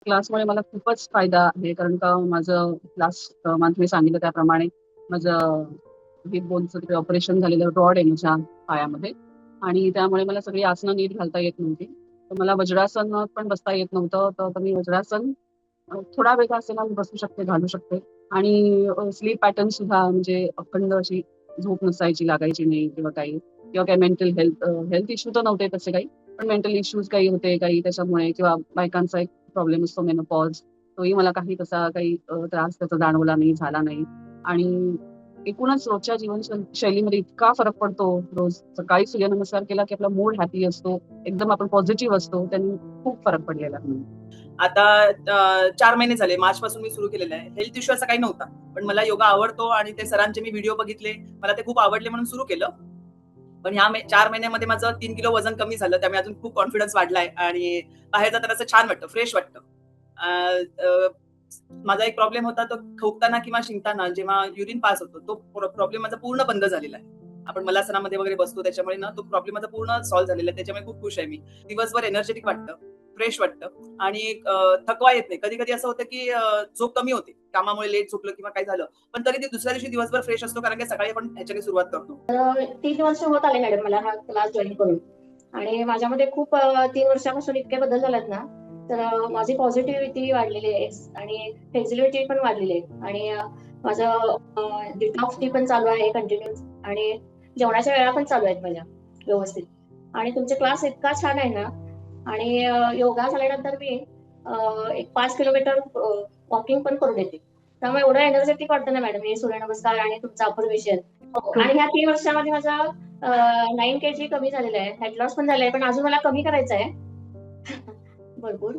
क्लासमुळे मला खूपच फायदा आहे. कारण का माझं लास्ट मंथ मी सांगितलं त्याप्रमाणे माझं हिप बोनचं तिकडे ऑपरेशन झालेलं, रॉड आहे माझ्या पायामध्ये. आणि त्यामुळे मला सगळी आसनं नीट घालता येत नव्हती. तर मला वज्रासन पण बसता येत नव्हतं. तर मी वज्रासन थोडा वेळ का असेना मी बसू शकते, घालू शकते. आणि स्लीप पॅटर्न सुद्धा म्हणजे अखंड अशी झोप नसायची, लागायची नाही किंवा काही, किंवा काही मेंटल हेल्थ इश्यू तर नव्हते तसे काही. पण मेंटल इश्यूज काही होते काही त्याच्यामुळे, किंवा बायकांचा एक प्रॉब्लेम असतो मेनोपॉज, तोही मला काही तसा काही त्रास त्याचा जाणवला नाही, झाला नाही. आणि एकूणच रोजच्या शैलीमध्ये इतका फरक पडतो. रोज सकाळी सूर्यनमस्कार केला की आपला मूड हॅपी असतो, एकदम आपण पॉझिटिव्ह असतो. त्यांनी खूप फरक पडलेला आहे. आता 4 महिने झाले, मार्च पासून मी सुरू केलेलं आहे. हेल्थ इश्यू असा काही नव्हता, पण मला योगा आवडतो आणि ते सरांचे मी व्हिडिओ बघितले, मला ते खूप आवडले म्हणून सुरू केलं. पण ह्या 4 महिन्यामध्ये माझं 3 किलो वजन कमी झालं, त्यामुळे अजून खूप कॉन्फिडन्स वाढलाय आणि बाहेर जाताना असं छान वाटतं, फ्रेश वाटतं. माझा एक प्रॉब्लेम होता, तो खोकताना किंवा शिंकताना जेव्हा युरिन पास होतो, तो प्रॉब्लेम माझा पूर्ण बंद झालेला आहे. आपण मलासनामध्ये वगैरे बसतो त्याच्यामुळे ना तो प्रॉब्लेम माझा पूर्ण सॉल्व्ह झालेला आहे. त्याच्यामुळे खूप खुश आहे मी. दिवसभर एनर्जेटिक वाटतं, फ्रेश वाटतं आणि थकवा येत नाही. कधी-कधी असं होतं की झोप कमी होते. कामामुळे लेट झोपलं किंवा काय झालं. पण तरी ते दुसऱ्या दिवशी दिवसभर फ्रेश असतो, कारण की सकाळी आपण ह्याच्याने सुरुवात करतो. 3 वर्ष होत आले मॅडम मला हा क्लास जॉईन करून. आणि माझ्यामध्ये खूप 3 वर्षापासून इतके बदल झालेत ना, तर माझी पॉझिटिव्हिटी वाढलेली आहे आणि फ्लेक्झिबिलिटी पण वाढलेली आहे. आणि माझं डिटॉक्स पण चालू आहे कंटिन्यू. आणि जेवणाच्या वेळा पण चालू आहेत माझ्या व्यवस्थित. आणि तुमचे क्लास इतका छान आहे ना. आणि योगा झाल्यानंतर मी एक 5 किलोमीटर वॉकिंग पण करून येते. त्यामुळे एवढं एनर्जेटिक वाटतं ना मॅडम, हे सूर्यनमस्कार आणि तुमचं ऑब्झर्वेशन. आणि ह्या 3 वर्षामध्ये माझा 9 kg कमी झालेला आहे. फॅट लॉस पण झालाय, पण अजून मला कमी करायचं आहे भरपूर.